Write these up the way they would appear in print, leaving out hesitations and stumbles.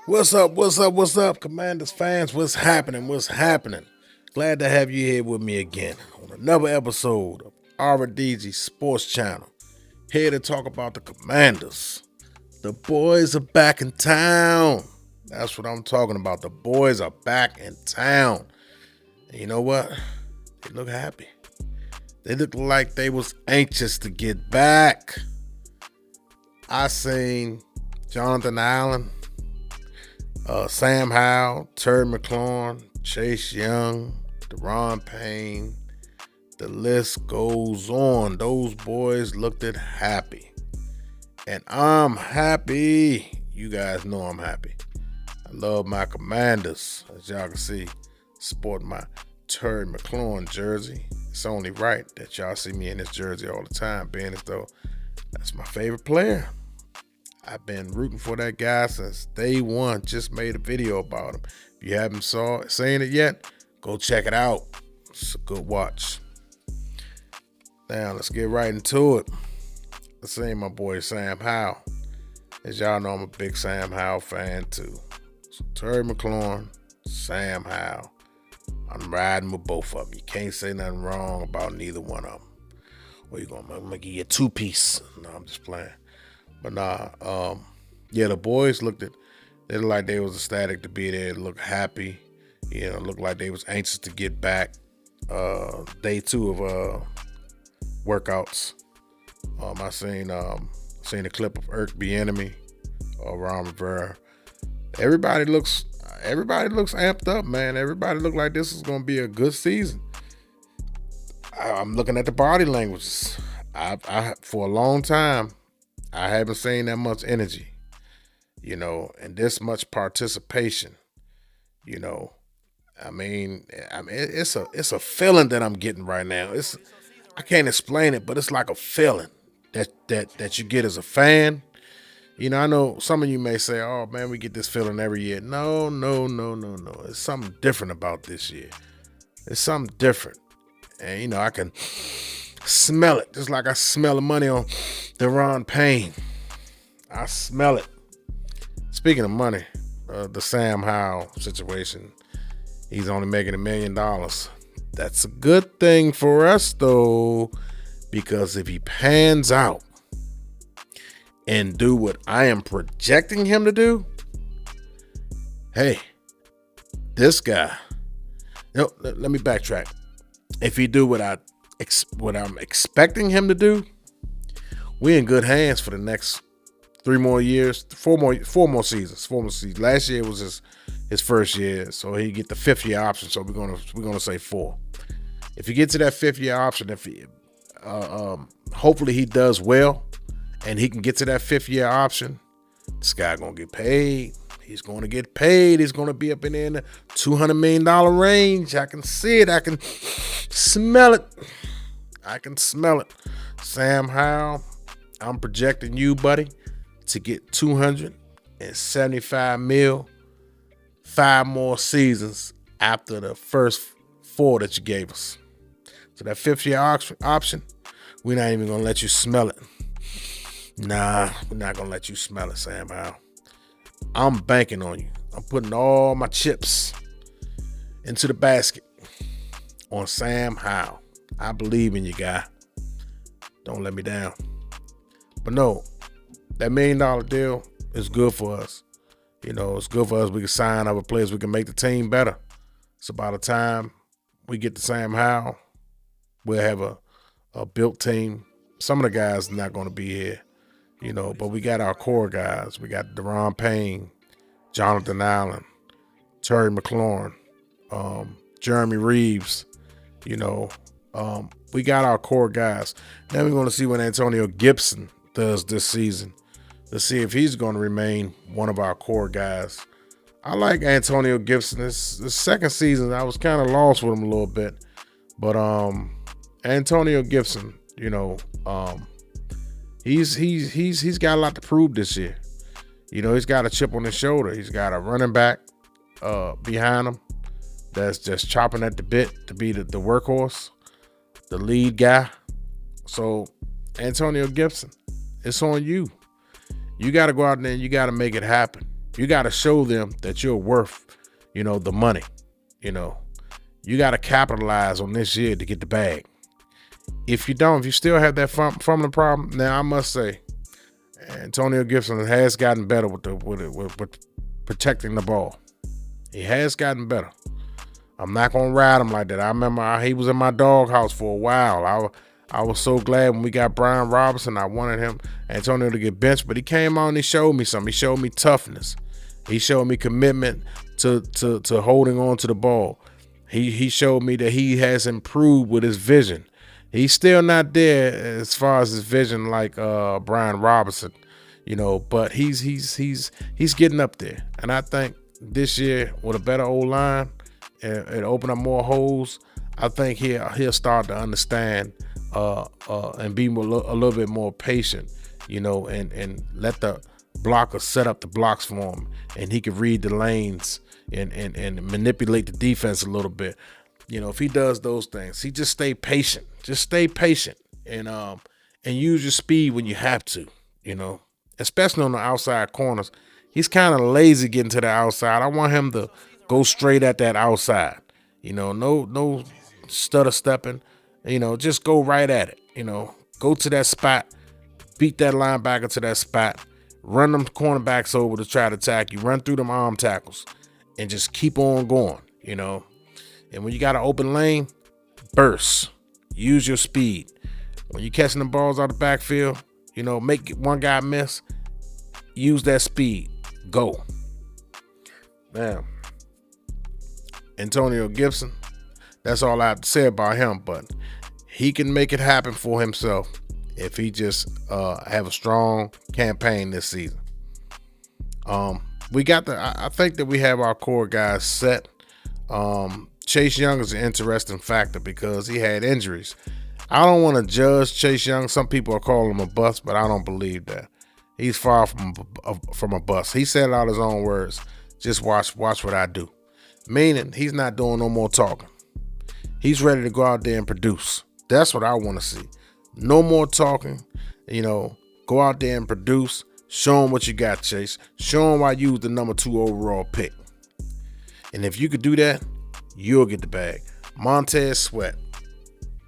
What's up? What's up? What's up, Commanders fans? What's happening? What's happening? Glad to have you here with me again on another episode of RDG Sports Channel. Here to talk about the Commanders. The boys are back in town. That's what I'm talking about. The boys are back in town. And you know what? They look happy. They look like they was anxious to get back. I seen Jonathan Allen, Sam Howell, Terry McLaurin, Chase Young, Deron Payne. The list goes on. Those boys looked it happy. And I'm happy. You guys know I'm happy. I love my Commanders. As y'all can see, sporting my Terry McLaurin jersey. It's only right that y'all see me in this jersey all the time, being as though that's my favorite player. I've been rooting for that guy since day one. Just made a video about him. If you haven't seen it yet, go check it out. It's a good watch. Now, let's get right into it. Let's see my boy Sam Howell. As y'all know, I'm a big Sam Howell fan too. So Terry McLaurin, Sam Howell. I'm riding with both of them. You can't say nothing wrong about neither one of them. Well, I'm gonna give you a two-piece. No, I'm just playing. But yeah, the boys they looked like they was ecstatic to be there. They looked happy. Looked like they was anxious to get back. Day two of workouts. I seen a clip of Irk Bieniemy, Ron Rivera. Everybody looks amped up, man. Everybody look like this is gonna be a good season. I'm looking at the body languages. I for a long time, I haven't seen that much energy, and this much participation. I mean, it's a feeling that I'm getting right now. I can't explain it, but it's like a feeling that you get as a fan. I know some of you may say, "Oh man, we get this feeling every year." No. It's something different about this year. It's something different, and I can smell it, just like I smell the money on Deron Payne. I smell it. Speaking of money, the Sam Howell situation, he's only making $1 million. That's a good thing for us, though, because if he pans out and do what I am projecting him to do, hey, this guy. No, let me backtrack. If he do what I'm expecting him to do, we're in good hands for the next 3 more years, 4 more seasons. Last year was his first year, so he get the 5th year option. So we're gonna say 4. If he gets to that 5th year option, hopefully he does well, and he can get to that 5th year option, this guy gonna get paid. He's going to get paid. He's going to be up in there in the $200 million range. I can see it. I can smell it. Sam Howell, I'm projecting you, buddy, to get $275 million, 5 more seasons after the first 4 that you gave us. So that 5th year option, we're not even going to let you smell it. Nah, we're not going to let you smell it, Sam Howell. I'm banking on you. I'm putting all my chips into the basket on Sam Howell. I believe in you, guy. Don't let me down. But no, that $1 million deal is good for us. It's good for us. We can sign other players. We can make the team better. So by the time we get to Sam Howell, we'll have a built team. Some of the guys are not going to be here. But we got our core guys. We got Deron Payne, Jonathan Allen, Terry McLaurin, Jeremy Reeves. We got our core guys. Then we're going to see what Antonio Gibson does this season to see if he's going to remain one of our core guys. I like Antonio Gibson. This second season, I was kind of lost with him a little bit. But Antonio Gibson, he's got a lot to prove this year. He's got a chip on his shoulder. He's got a running back behind him that's just chopping at the bit to be the workhorse, the lead guy. So Antonio Gibson, it's on you. You got to go out there and you got to make it happen. You got to show them that you're worth, the money. You got to capitalize on this year to get the bag. If you don't, if you still have that fumbling problem, now I must say, Antonio Gibson has gotten better with protecting the ball. He has gotten better. I'm not gonna ride him like that. I remember he was in my doghouse for a while. I was so glad when we got Brian Robinson. I wanted Antonio to get benched, but he came on and he showed me something. He showed me toughness. He showed me commitment to holding on to the ball. He showed me that he has improved with his vision. He's still not there as far as his vision like Brian Robinson, but he's getting up there. And I think this year with a better O-line and open up more holes, I think he'll start to understand and be a little bit more patient, and let the blocker set up the blocks for him, and he can read the lanes and manipulate the defense a little bit. If he does those things, he just stay patient. Just stay patient and use your speed when you have to, especially on the outside corners. He's kind of lazy getting to the outside. I want him to go straight at that outside. No stutter stepping. Just go right at it. Go to that spot, beat that linebacker to that spot, run them cornerbacks over to try to attack you, run through them arm tackles, and just keep on going. And when you got an open lane, burst. Use your speed. When you're catching the balls out of the backfield, make one guy miss. Use that speed. Go. Man, Antonio Gibson, that's all I have to say about him, but he can make it happen for himself if he just have a strong campaign this season. I think that we have our core guys set. Chase Young is an interesting factor because he had injuries. I don't want to judge Chase Young. Some people are calling him a bust, but I don't believe that. He's far from a bust. He said it out his own words. Just watch what I do. Meaning he's not doing no more talking. He's ready to go out there and produce. That's what I want to see. No more talking. Go out there and produce. Show him what you got, Chase. Show him why you was the number 2 overall pick. And if you could do that, you'll get the bag. Montez Sweat.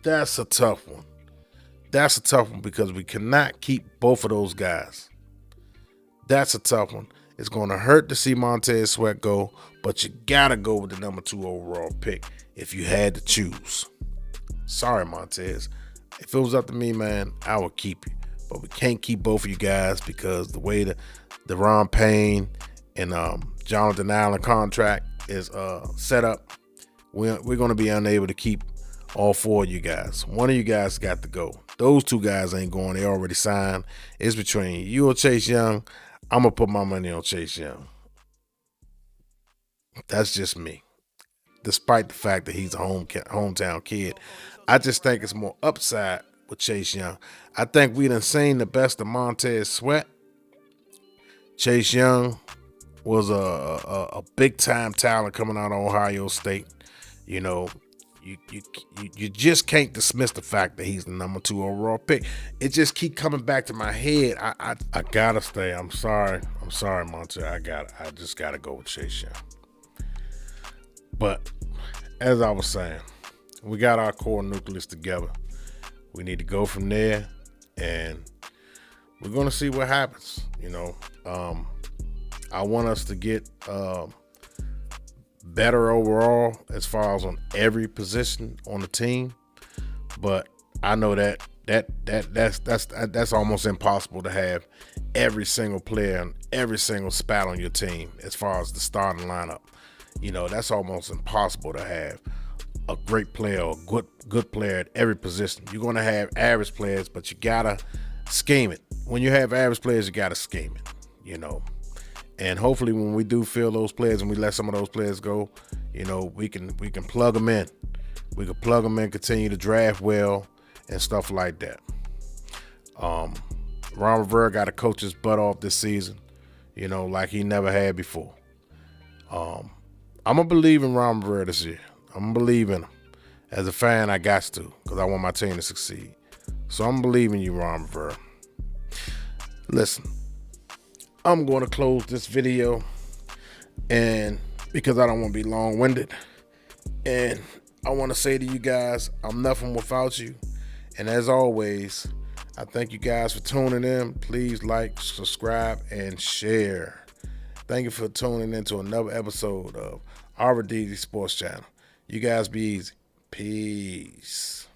That's a tough one. That's a tough one because we cannot keep both of those guys. That's a tough one. It's going to hurt to see Montez Sweat go, but you got to go with the number 2 overall pick if you had to choose. Sorry, Montez. If it was up to me, man, I would keep you. But we can't keep both of you guys because the way the Ron Payne and Jonathan Allen contract is set up, we're going to be unable to keep all 4 of you guys. One of you guys got to go. Those 2 guys ain't going. They already signed. It's between you or Chase Young. I'm going to put my money on Chase Young. That's just me. Despite the fact that he's a hometown kid, I just think it's more upside with Chase Young. I think we done seen the best of Montez Sweat. Chase Young was a big-time talent coming out of Ohio State. You just can't dismiss the fact that he's the number 2 overall pick. It just keep coming back to my head. I gotta stay. I'm sorry, Monte. I just gotta go with Chase Young. But as I was saying, we got our core nucleus together. We need to go from there, and we're gonna see what happens. I want us to get better overall as far as on every position on the team, but I know that's almost impossible to have every single player and every single spot on your team as far as the starting lineup. That's almost impossible to have a great player or good player at every position. You're going to have average players, but you gotta scheme it. When you have average players, you gotta scheme it. And hopefully when we do fill those players and we let some of those players go, we can plug them in. We can plug them in, continue to draft well and stuff like that. Ron Rivera got to coach his butt off this season, like he never had before. I'm going to believe in Ron Rivera this year. I'm going to believe in him. As a fan, I got to because I want my team to succeed. So I'm believing you, Ron Rivera. Listen. I'm going to close this video and because I don't want to be long-winded. And I want to say to you guys, I'm nothing without you. And as always, I thank you guys for tuning in. Please like, subscribe, and share. Thank you for tuning in to another episode of Our Sports Channel. You guys be easy. Peace.